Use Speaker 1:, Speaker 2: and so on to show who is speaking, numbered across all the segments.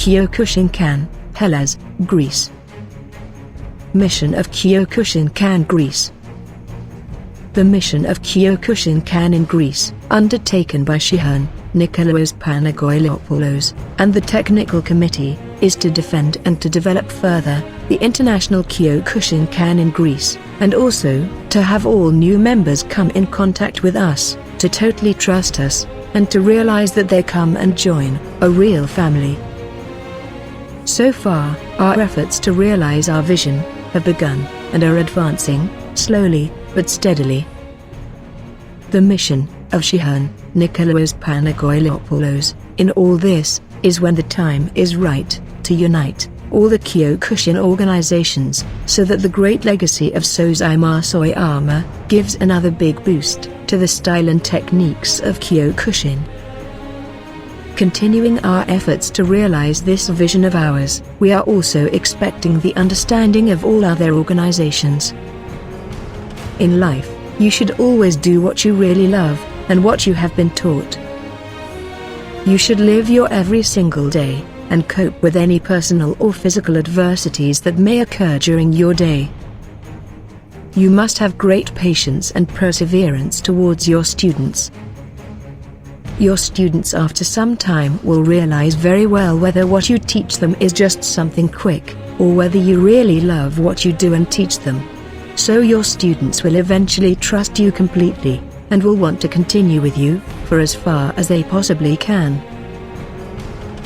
Speaker 1: Kyokushin, Hellas, Greece. Mission of Kyokushin, Greece. The mission of Kyokushin in Greece, undertaken by Shihan Nikolaos Panagoiliopoulos and the Technical Committee, is to defend and to develop further the international Kyokushin in Greece, and also to have all new members come in contact with us, to totally trust us, and to realize that they come and join a real family. So far, our efforts to realize our vision have begun and are advancing, slowly but steadily. The mission of Shihan Nikolaos Panagoiliopoulos in all this is, when the time is right, to unite all the Kyokushin organizations so that the great legacy of Sozai Oyama gives another big boost to the style and techniques of Kyokushin. Continuing our efforts to realize this vision of ours, we are also expecting the understanding of all other organizations. In life, you should always do what you really love, and what you have been taught. You should live your every single day, and cope with any personal or physical adversities that may occur during your day. You must have great patience and perseverance towards your students. Your students after some time will realize very well whether what you teach them is just something quick, or whether you really love what you do and teach them. So your students will eventually trust you completely, and will want to continue with you for as far as they possibly can.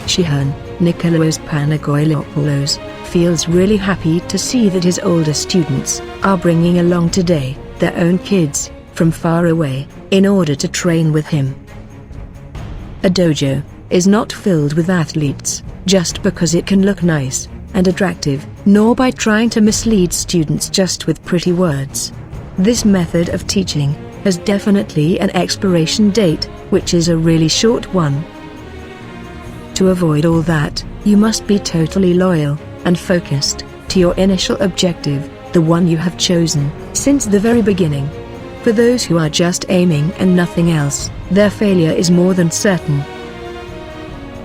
Speaker 1: Shihan Nikolaos Panagoiliopoulos feels really happy to see that his older students are bringing along today their own kids from far away in order to train with him. A dojo is not filled with athletes just because it can look nice and attractive, nor by trying to mislead students just with pretty words. This method of teaching has definitely an expiration date, which is a really short one. To avoid all that, you must be totally loyal and focused to your initial objective, the one you have chosen since the very beginning. For those who are just aiming and nothing else, their failure is more than certain.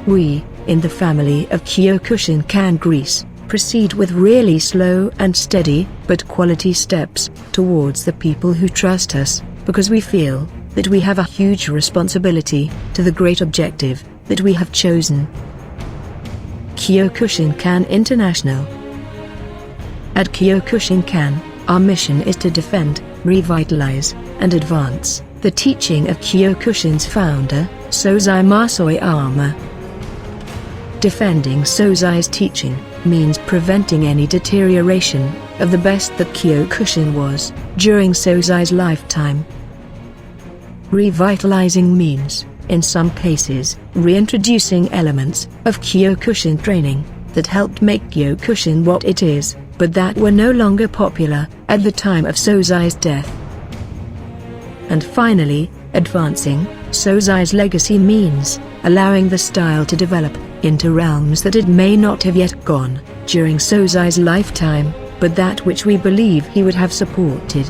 Speaker 1: We, in the family of Kyokushin Greece, proceed with really slow and steady but quality steps towards the people who trust us, because we feel that we have a huge responsibility to the great objective that we have chosen. Kyokushin International. At Kyokushin, our mission is to defend, revitalize, and advance the teaching of Kyokushin's founder, Sozai Oyama. Defending Sozai's teaching means preventing any deterioration of the best that Kyokushin was during Sozai's lifetime. Revitalizing means, in some cases, reintroducing elements of Kyokushin training that helped make Kyokushin what it is, but that were no longer popular at the time of Sozai's death. And finally, advancing Sozai's legacy means allowing the style to develop into realms that it may not have yet gone during Sozai's lifetime, but that which we believe he would have supported.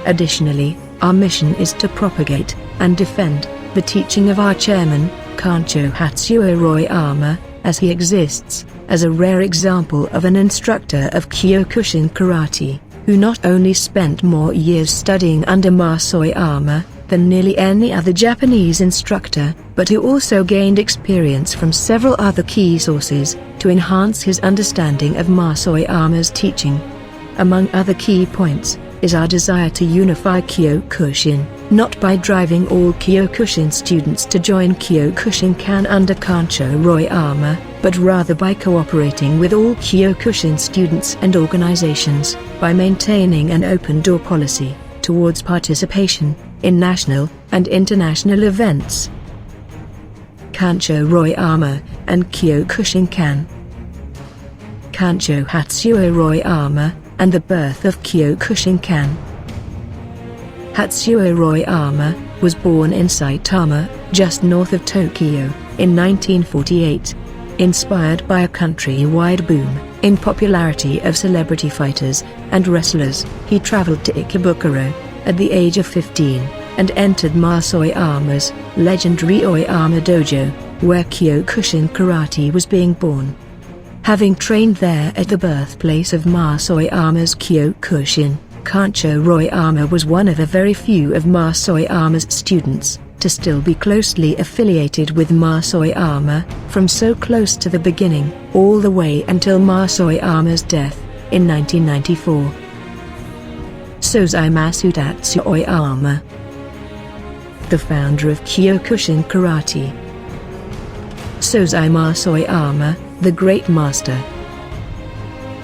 Speaker 1: Additionally, our mission is to propagate and defend the teaching of our chairman, Kancho Hatsu Royama, as he exists as a rare example of an instructor of Kyokushin karate, who not only spent more years studying under Oyama than nearly any other Japanese instructor, but who also gained experience from several other key sources to enhance his understanding of Oyama's teaching. Among other key points is our desire to unify Kyokushin, not by driving all Kyokushin students to join Kyokushin under Kancho Royama, but rather by cooperating with all Kyokushin students and organizations, by maintaining an open-door policy towards participation in national and international events. Kancho Royama and Kyokushin Kancho Hatsu Royama and the birth of Kyokushin Hatsu Royama was born in Saitama, just north of Tokyo, in 1948. Inspired by a countrywide boom in popularity of celebrity fighters and wrestlers, he traveled to Ikebukuro at the age of 15 and entered Oyama's legendary Oyama Dojo, where Kyokushin karate was being born. Having trained there at the birthplace of Oyama's Kyokushin, Kancho Royama was one of a very few of Oyama's students to still be closely affiliated with Oyama, from so close to the beginning, all the way until Oyama's death, in 1994. Sosai Masutatsu Oyama, the founder of Kyokushin karate. Sosai Oyama, the Great Master.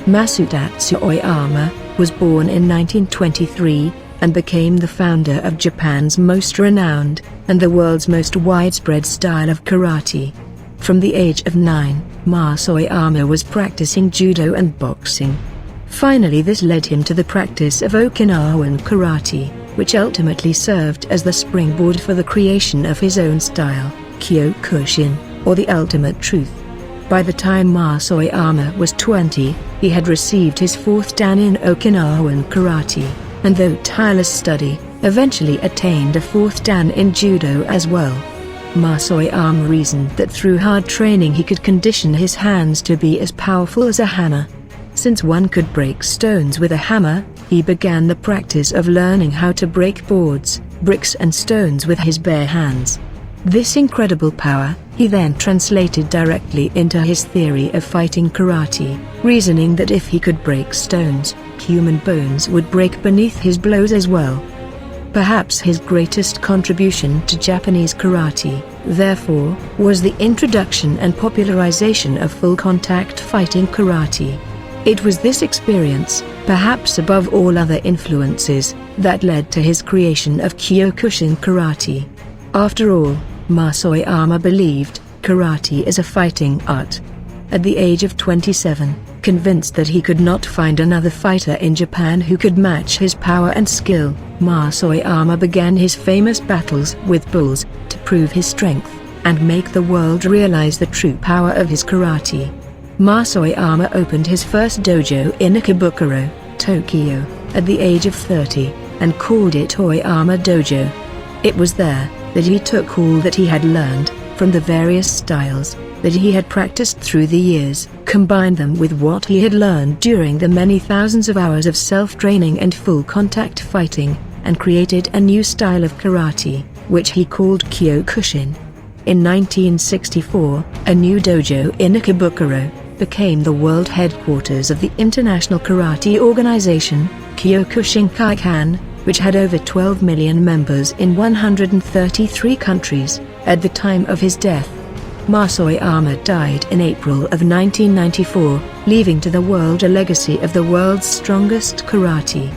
Speaker 1: Masutatsu Oyama was born in 1923, and became the founder of Japan's most renowned, and the world's most widespread style of karate. From the age of 9, Oyama was practicing judo and boxing. Finally this led him to the practice of Okinawan karate, which ultimately served as the springboard for the creation of his own style, Kyokushin, or the ultimate truth. By the time Oyama was 20, he had received his 4th dan in Okinawan karate, and though tireless study, eventually attained a 4th dan in judo as well. Oyama reasoned that through hard training he could condition his hands to be as powerful as a hammer. Since one could break stones with a hammer, he began the practice of learning how to break boards, bricks and stones with his bare hands. This incredible power, he then translated directly into his theory of fighting karate, reasoning that if he could break stones, human bones would break beneath his blows as well. Perhaps his greatest contribution to Japanese karate, therefore, was the introduction and popularization of full-contact fighting karate. It was this experience, perhaps above all other influences, that led to his creation of Kyokushin karate. After all, Oyama believed karate is a fighting art. At the age of 27, convinced that he could not find another fighter in Japan who could match his power and skill, Oyama began his famous battles with bulls, to prove his strength, and make the world realize the true power of his karate. Oyama opened his first dojo in Ikebukuro, Tokyo, at the age of 30, and called it Oyama Dojo. It was there that he took all that he had learned, from the various styles that he had practiced through the years, combined them with what he had learned during the many thousands of hours of self-training and full-contact fighting, and created a new style of karate, which he called Kyokushin. In 1964, a new dojo in Ikebukuro became the world headquarters of the International Karate Organization, Kyokushin Kaikan, which had over 12 million members in 133 countries, at the time of his death. Oyama died in April of 1994, leaving to the world a legacy of the world's strongest karate.